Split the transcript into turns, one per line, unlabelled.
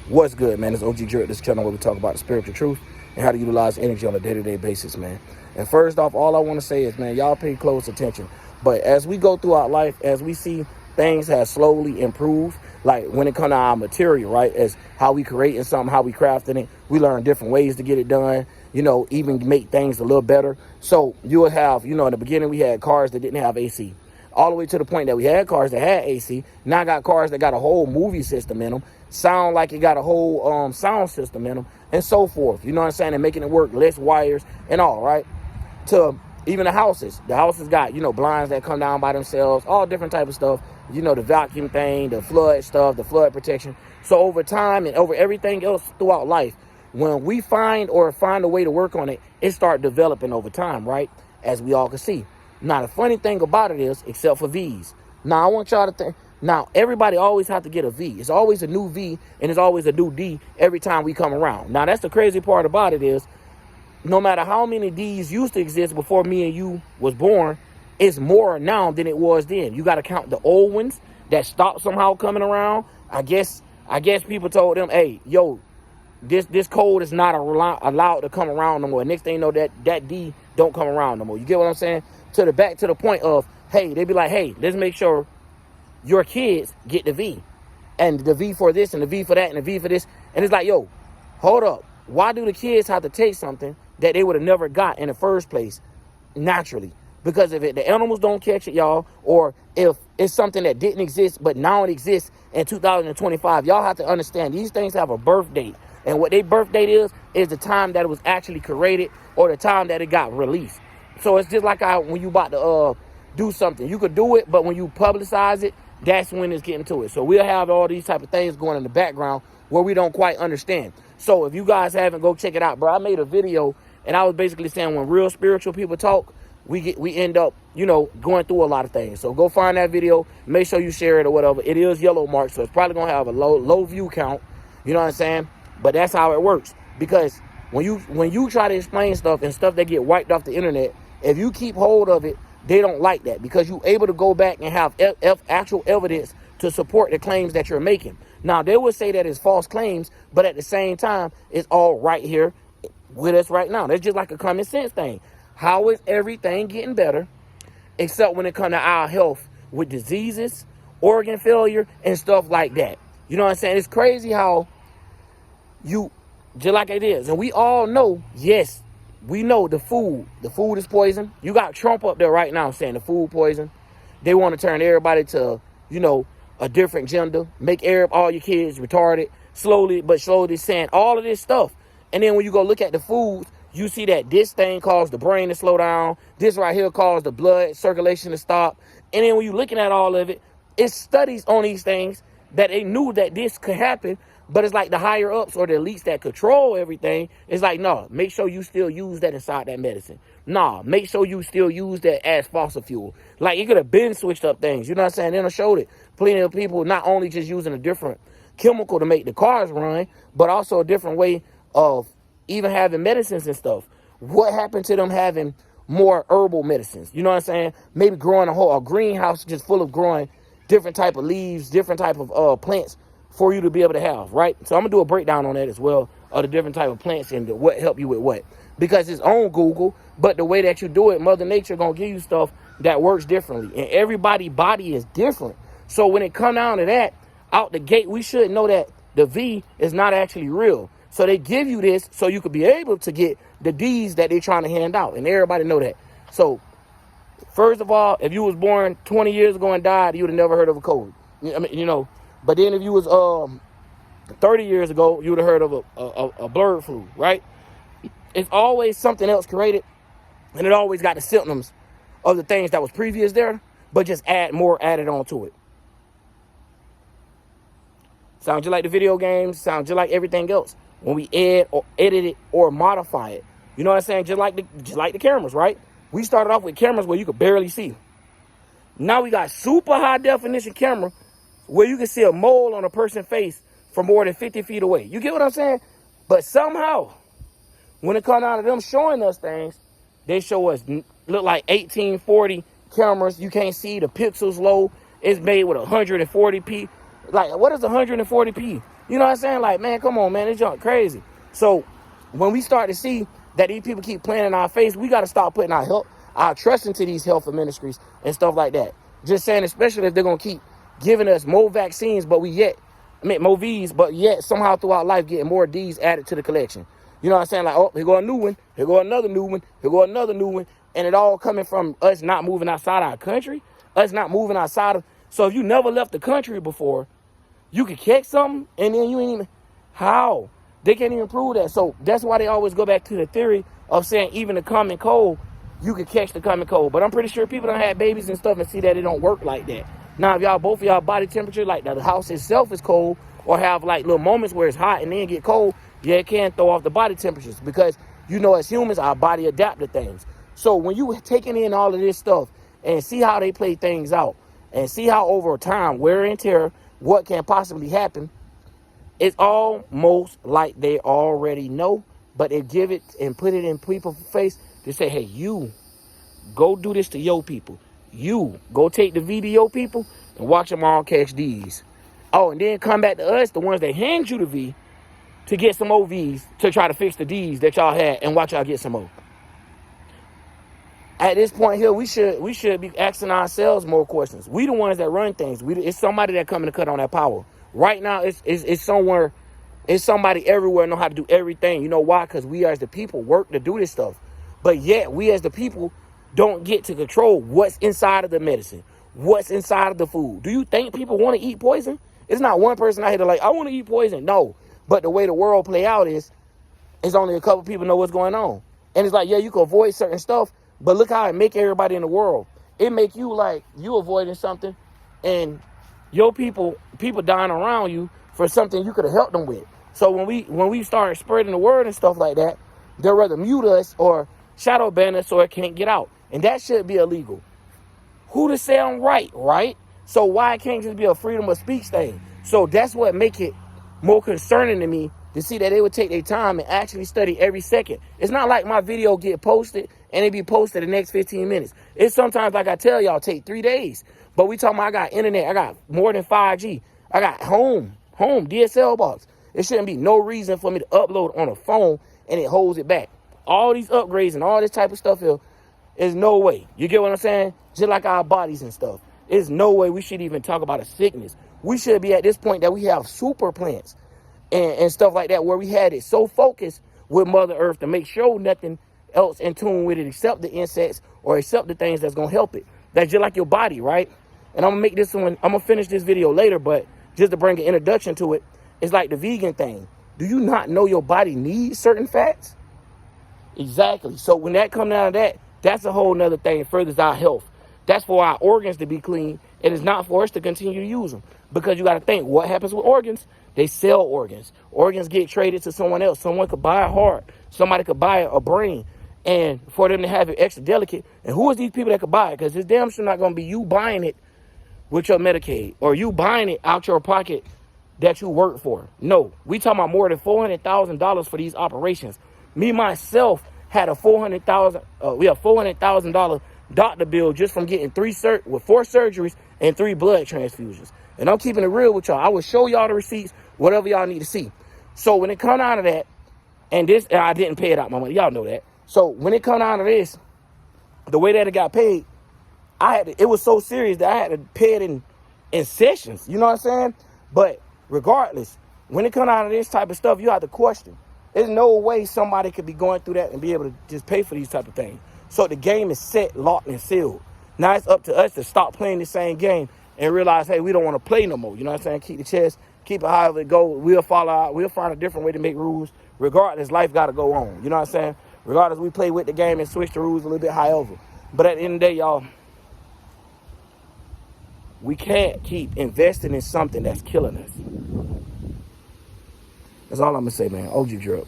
What's good, man? It's OG Drip, this channel where we talk about the spiritual truth and how to utilize energy on a day-to-day basis, man. And first off, all I want to say is, man, y'all pay close attention. But as we go throughout life, as we see things have slowly improved, like when it comes to our material, right, as how we creating something, how we crafting it, we learn different ways to get it done, you know, even make things a little better. So you will have, you know, in the beginning we had cars that didn't have AC. All the way to the point that we had cars that had AC. Now I got cars that got a whole movie system in them. Sound like it got a whole sound system in them, and so forth. You know what I'm saying? And making it work, less wires and all, right? To even the houses. The houses got, you know, blinds that come down by themselves, all different type of stuff. You know, the vacuum thing, the flood stuff, the flood protection. So over time and over everything else throughout life, when we find a way to work on it, it start developing over time, right? As we all can see. Now, the funny thing about it is, except for V's. Now, I want y'all to think. Now, everybody always have to get a V. It's always a new V, and it's always a new D every time we come around. Now, that's the crazy part about it is, no matter how many D's used to exist before me and you was born, it's more now than it was then. You got to count the old ones that stopped somehow coming around. I guess people told them, hey, yo, this code is not allowed to come around no more. Next thing you know, that D don't come around no more. You get what I'm saying? Back to the point of, hey, they be like, hey, let's make sure your kids get the V. And the V for this and the V for that and the V for this. And it's like, yo, hold up. Why do the kids have to take something that they would have never got in the first place naturally? Because if the animals don't catch it, y'all, or if it's something that didn't exist, but now it exists in 2025, y'all have to understand these things have a birth date. And what their birth date is the time that it was actually created or the time that it got released. So it's just like when you about to do something. You could do it, but when you publicize it, that's when it's getting to it. So we'll have all these type of things going in the background where we don't quite understand. So if you guys haven't, go check it out, bro. I made a video, and I was basically saying when real spiritual people talk, we end up, you know, going through a lot of things. So go find that video. Make sure you share it or whatever. It is yellow mark, so it's probably going to have a low view count. You know what I'm saying? But that's how it works. Because when you try to explain stuff and stuff that get wiped off the internet, if you keep hold of it, they don't like that because you're able to go back and have actual evidence to support the claims that you're making. Now, they would say that it's false claims, but at the same time, it's all right here with us right now. That's just like a common sense thing. How is everything getting better except when it comes to our health with diseases, organ failure, and stuff like that? You know what I'm saying? It's crazy how just like it is. And we all know, yes, we know the food is poison. You got Trump up there right now saying the food poison. They want to turn everybody to, you know, a different gender, make all your kids retarded, slowly but surely saying all of this stuff. And then when you go look at the foods, you see that this thing caused the brain to slow down. This right here caused the blood circulation to stop. And then when you're looking at all of it, it's studies on these things that they knew that this could happen. But it's like the higher ups or the elites that control everything. It's like, no, make sure you still use that inside that medicine. Nah, make sure you still use that as fossil fuel. Like, it could have been switched up things. You know what I'm saying? Then I showed it. Plenty of people not only just using a different chemical to make the cars run, but also a different way of even having medicines and stuff. What happened to them having more herbal medicines? You know what I'm saying? Maybe growing a greenhouse just full of growing different type of leaves, different type of plants for you to be able to have, right? So I'm gonna do a breakdown on that as well, of the different type of plants and what help you with what. Because it's on Google, but the way that you do it, Mother Nature gonna give you stuff that works differently. And everybody's body is different. So when it come down to that, out the gate, we should know that the V is not actually real. So they give you this so you could be able to get the D's that they're trying to hand out. And everybody know that. So first of all, if you was born 20 years ago and died, you would have never heard of a code. I mean, you know. But then if you was 30 years ago, you would have heard of a bird flu, right? It's always something else created, and it always got the symptoms of the things that was previous there, but just added on to it. Sounds just like the video games, sounds just like everything else. When we add or edit it or modify it. You know what I'm saying? Just like the cameras, right? We started off with cameras where you could barely see. Now we got super high definition camera where you can see a mole on a person's face from more than 50 feet away. You get what I'm saying? But somehow, when it comes out of them showing us things, they show us look like 1840 cameras. You can't see the pixels low. It's made with 140p. Like, what is 140p? You know what I'm saying? Like, man, come on, man, this junk crazy. So when we start to see that these people keep playing in our face, we got to start putting our trust into these health ministries and stuff like that. Just saying, especially if they're going to keep giving us more vaccines, but more V's, but yet somehow throughout life getting more D's added to the collection. You know what I'm saying? Like, oh, here go a new one, here go another new one, here go another new one. And it all coming from us not moving outside our country, us not moving outside of. So if you never left the country before, you could catch something and then you ain't even, how? They can't even prove that. So that's why they always go back to the theory of saying even the common cold, you could catch the common cold. But I'm pretty sure people don't have babies and stuff and see that it don't work like that. Now, if both of y'all body temperature, like the house itself is cold, or have like little moments where it's hot and then get cold, yeah, it can throw off the body temperatures because, you know, as humans, our body adapt to things. So when you taking in all of this stuff and see how they play things out and see how over time, wear and tear, what can possibly happen, it's almost like they already know, but they give it and put it in people's face to say, hey, you go do this to your people. You go take the V to your people and watch them all catch D's. Oh, and then come back to us, the ones that hand you the V, to get some OVs to try to fix the D's that y'all had and watch y'all get some more. At this point here, we should be asking ourselves more questions. We the ones that run things. It's somebody that coming to cut on that power. Right now, it's somewhere, it's somebody everywhere know how to do everything. You know why? Because we as the people work to do this stuff. But yet, we as the people don't get to control what's inside of the medicine, what's inside of the food. Do you think people want to eat poison? It's not one person out here like, I want to eat poison. No. But the way the world play out is only a couple people know what's going on. And it's like, yeah, you can avoid certain stuff, but look how it make everybody in the world. It make you like you avoiding something and your people dying around you for something you could have helped them with. So when we start spreading the word and stuff like that, they'll rather mute us or shadow ban us so it can't get out. And that should be illegal. Who to say I'm right, right? So why it can't just be a freedom of speech thing? So that's what make it more concerning to me to see that they would take their time and actually study every second. It's not like my video get posted and it be posted the next 15 minutes. It's sometimes, like I tell y'all, take 3 days. But we talking about I got internet, I got more than 5G. I got home DSL box. It shouldn't be no reason for me to upload on a phone and it holds it back. All these upgrades and all this type of stuff here, is no way. You get what I'm saying? Just like our bodies and stuff. There's no way we should even talk about a sickness. We should be at this point that we have super plants and stuff like that, where we had it so focused with Mother Earth to make sure nothing else in tune with it except the insects or except the things that's going to help it. That's just like your body, right? And I'm going to finish this video later, but just to bring an introduction to it, it's like the vegan thing. Do you not know your body needs certain fats? Exactly. So when that comes out of that, that's a whole nother thing. It furthers our health. That's for our organs to be clean. It is not for us to continue to use them. Because you got to think, what happens with organs? They sell organs. Organs get traded to someone else. Someone could buy a heart. Somebody could buy a brain. And for them to have it extra delicate. And who is these people that could buy it? Because it's damn sure not going to be you buying it with your Medicaid. Or you buying it out your pocket that you work for. No. We talking about more than $400,000 for these operations. Me, myself, had a $400,000 doctor bill just from getting 4 surgeries and 3 blood transfusions. And I'm keeping it real with y'all. I will show y'all the receipts, whatever y'all need to see. So when it come out of that, and I didn't pay it out my money. Y'all know that. So when it come out of this, the way that it got paid, it was so serious that I had to pay it in sessions. You know what I'm saying? But regardless, when it come out of this type of stuff, you have to question. There's no way somebody could be going through that and be able to just pay for these type of things. So the game is set, locked, and sealed. Now it's up to us to stop playing the same game and realize, hey, we don't want to play no more. You know what I'm saying? Keep the chess, keep it however it goes. We'll fall out. We'll find a different way to make rules. Regardless, life got to go on. You know what I'm saying? Regardless, we play with the game and switch the rules a little bit however. But at the end of the day, y'all, we can't keep investing in something that's killing us. That's all I'm going to say, man. OG Drip.